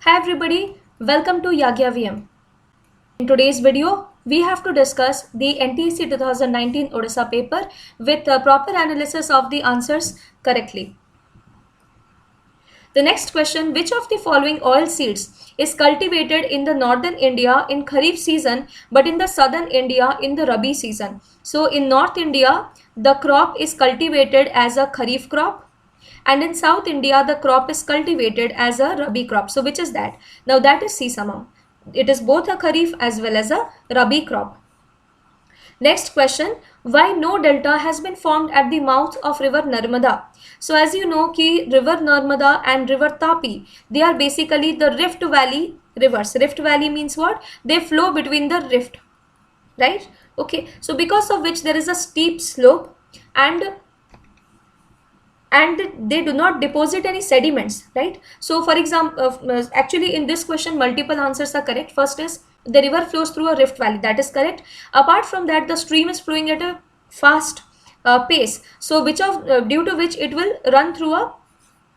Hi everybody, welcome to Yagya VM. In today's video, we have to discuss the NTSE 2019 Odisha paper with a proper analysis of the answers correctly. The next question, which of the following oil seeds is cultivated in the northern India in Kharif season but in the southern India in the Rabi season? So in North India, the crop is cultivated as a Kharif crop. And in South India, the crop is cultivated as a Rabi crop. So which is that? Now that is sesame. It is both a Kharif as well as a Rabi crop. Next question, why no delta has been formed at the mouth of river Narmada? So as you know, ki river Narmada and river Tapi, they are basically the Rift Valley rivers. Rift Valley means what? They flow between the rift, right? Okay, so because of which there is a steep slope and they do not deposit any sediments, right? So for example, actually in this question multiple answers are correct. First is the river flows through a rift valley, that is correct. Apart from that, the stream is flowing at a fast pace, so due to which it will run through a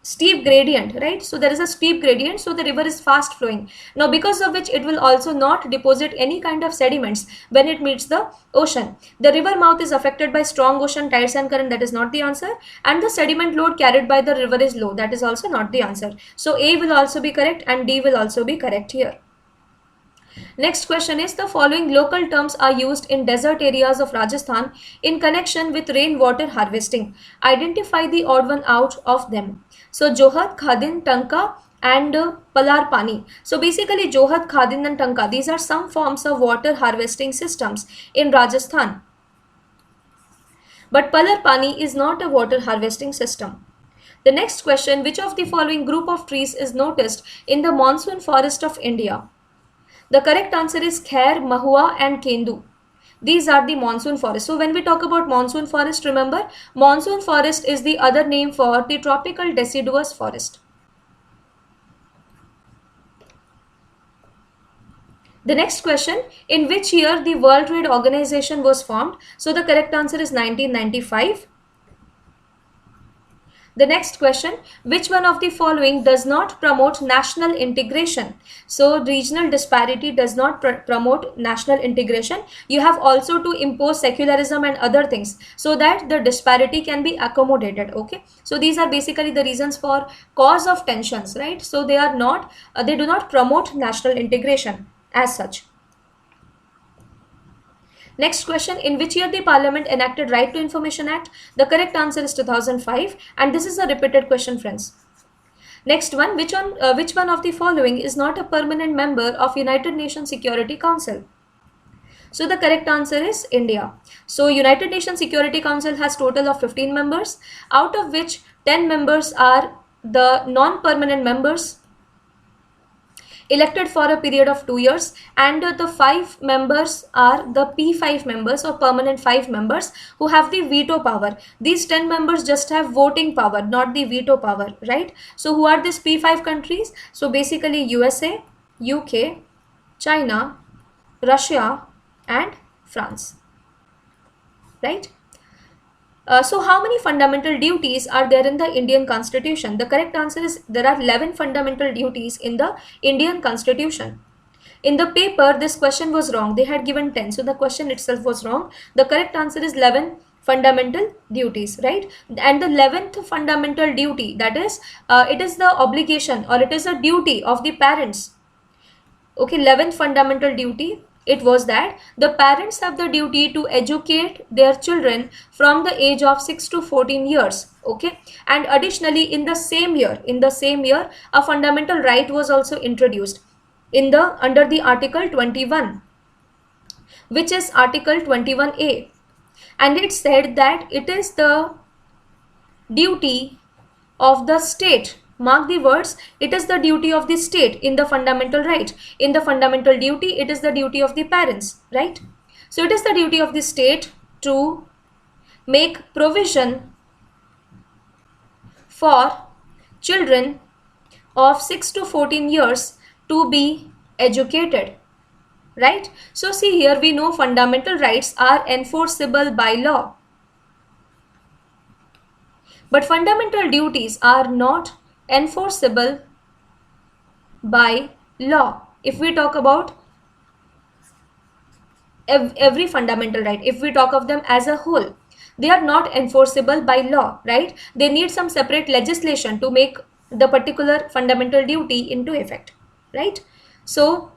steep gradient, right? So there is a steep gradient, so the river is fast flowing. Now because of which it will also not deposit any kind of sediments when it meets the ocean. The river mouth is affected by strong ocean tides and current, that is not the answer. And the sediment load carried by the river is low, that is also not the answer. So A will also be correct and D will also be correct here. Next question is, the following local terms are used in desert areas of Rajasthan in connection with rainwater harvesting. Identify the odd one out of them. So Johat, Khadin, Tanka and Palar Pani. So basically Johat, Khadin and Tanka, these are some forms of water harvesting systems in Rajasthan. But Palar Pani is not a water harvesting system. The next question, which of the following group of trees is noticed in the monsoon forest of India? The correct answer is Khair, Mahua and Kendu. These are the monsoon forest. So when we talk about monsoon forest, remember monsoon forest is the other name for the tropical deciduous forest. The next question, in which year the World Trade Organization was formed? So the correct answer is 1995. The next question, which one of the following does not promote national integration? So regional disparity does not promote national integration. You have also to impose secularism and other things so that the disparity can be accommodated. Okay, so these are basically the reasons for cause of tensions, right? So they are not, they do not promote national integration as such. Next question, in which year the Parliament enacted Right to Information Act? The correct answer is 2005 and this is a repeated question, friends. Next one, which one of the following is not a permanent member of United Nations Security Council? So the correct answer is India. So United Nations Security Council has total of 15 members, out of which 10 members are the non-permanent members elected for a period of 2 years, and the 5 members are the P5 members or permanent 5 members who have the veto power. These 10 members just have voting power, not the veto power, right? So who are these P5 countries? So basically USA, UK, China, Russia and France, right? So how many fundamental duties are there in the Indian Constitution? The correct answer is there are 11 fundamental duties in the Indian Constitution. In the paper, this question was wrong. They had given 10. So the question itself was wrong. The correct answer is 11 fundamental duties, right? And the 11th fundamental duty, that is, it is the obligation or it is a duty of the parents. Okay, 11th fundamental duty, it was that the parents have the duty to educate their children from the age of 6 to 14 years. Okay, and additionally in the same year a fundamental right was also introduced in the under the article 21, which is article 21A, and it said that it is the duty of the state. Mark the words, it is the duty of the state in the fundamental right. In the fundamental duty, it is the duty of the parents, right? So it is the duty of the state to make provision for children of 6 to 14 years to be educated, right? So see here, we know fundamental rights are enforceable by law, but fundamental duties are not enforceable by law. If we talk about every fundamental right, if we talk of them as a whole, they are not enforceable by law, right? They need some separate legislation to make the particular fundamental duty into effect, right? So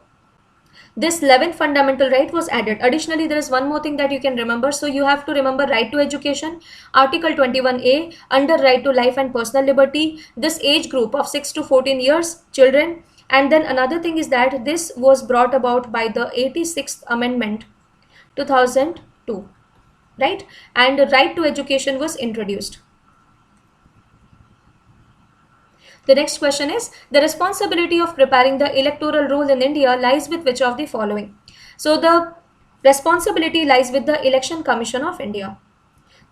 this 11th fundamental right was added. Additionally, there is one more thing that you can remember. So you have to remember right to education, Article 21A, under right to life and personal liberty, this age group of 6 to 14 years, children. And then another thing is that this was brought about by the 86th Amendment 2002, right? And right to education was introduced. The next question is, the responsibility of preparing the electoral roll in India lies with which of the following? So the responsibility lies with the Election Commission of India.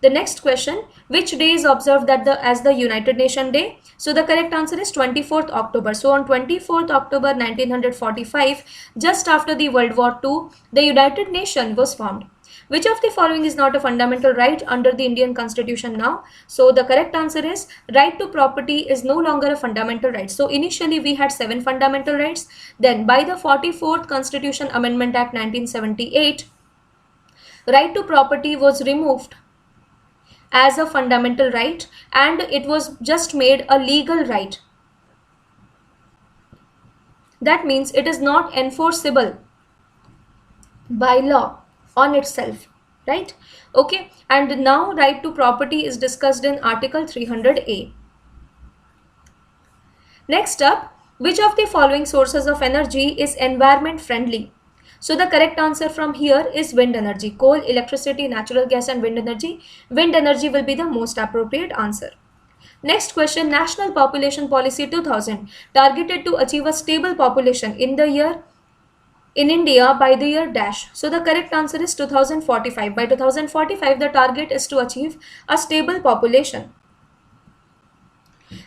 The next question, which day is observed as the United Nations Day? So the correct answer is 24th October. So on 24th October 1945, just after the World War II, the United Nations was formed. Which of the following is not a fundamental right under the Indian Constitution now? So the correct answer is right to property is no longer a fundamental right. So initially we had 7 fundamental rights. Then by the 44th Constitution Amendment Act 1978, right to property was removed as a fundamental right and it was just made a legal right. That means it is not enforceable by law on itself, right? Okay, and now right to property is discussed in Article 300A. Next up, which of the following sources of energy is environment friendly? So the correct answer from here is wind energy. Coal, electricity, natural gas and wind energy. Wind energy will be the most appropriate answer. Next question, National Population Policy 2000 targeted to achieve a stable population in India by the year dash. So the correct answer is 2045. By 2045, the target is to achieve a stable population.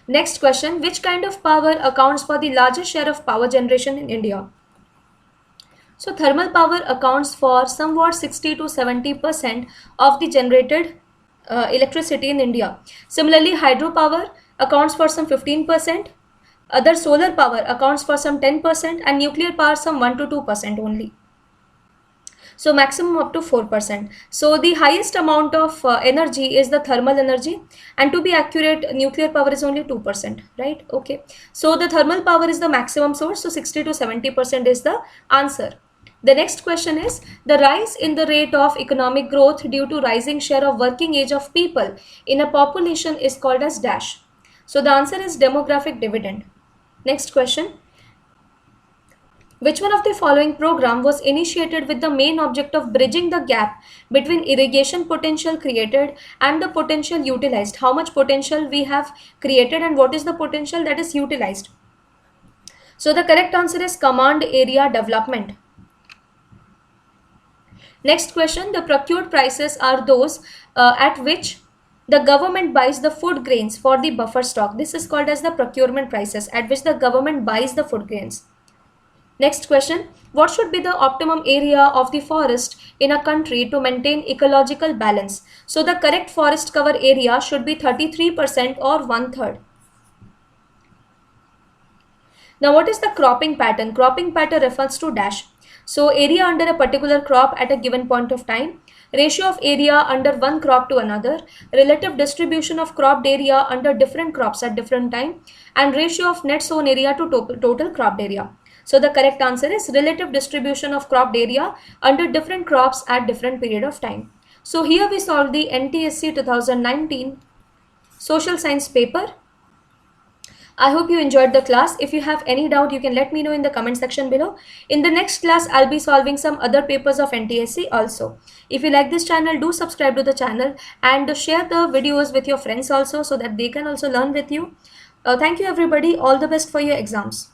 Next question, which kind of power accounts for the largest share of power generation in India? So thermal power accounts for somewhat 60 to 70% of the generated electricity in India. Similarly, hydropower accounts for some 15%, other solar power accounts for some 10% and nuclear power some 1 to 2% only. So maximum up to 4%. So the highest amount of energy is the thermal energy, and to be accurate, nuclear power is only 2%, right? Okay. So the thermal power is the maximum source. So 60 to 70% is the answer. The next question is, the rise in the rate of economic growth due to rising share of working age of people in a population is called as dash. So the answer is demographic dividend. Next question. Which one of the following program was initiated with the main object of bridging the gap between irrigation potential created and the potential utilized? How much potential we have created and what is the potential that is utilized? So the correct answer is command area development. Next question, the procured prices are those at which the government buys the food grains for the buffer stock. This is called as the procurement prices at which the government buys the food grains. Next question, what should be the optimum area of the forest in a country to maintain ecological balance? So the correct forest cover area should be 33% or 1/3. Now what is the cropping pattern? Cropping pattern refers to dash. So area under a particular crop at a given point of time, ratio of area under one crop to another, relative distribution of cropped area under different crops at different time, and ratio of net sown area to total cropped area. So the correct answer is relative distribution of cropped area under different crops at different period of time. So here we solved the NTSE 2019 social science paper. I hope you enjoyed the class. If you have any doubt, you can let me know in the comment section below. In the next class, I'll be solving some other papers of NTSE also. If you like this channel, do subscribe to the channel and share the videos with your friends also so that they can also learn with you. Thank you everybody. All the best for your exams.